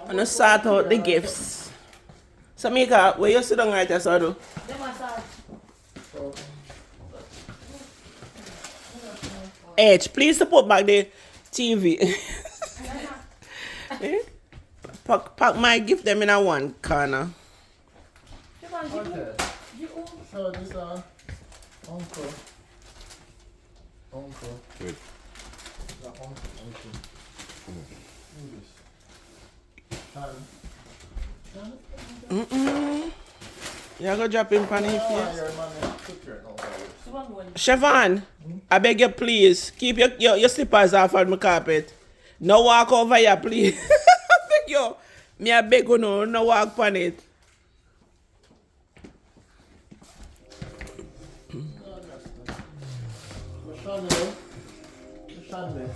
And I sort out the gifts. Samika, where you sit down right there, so do? Edge, please to put back the TV. Eh? Pack my gift them in a one corner. Okay. So this uncle. Good. The uncle. You go drop him pan his face. Siobhan, I beg you please, keep your slippers off on my carpet. No walk over here, please. I beg you. Me I beg you no walk on it. Shonda.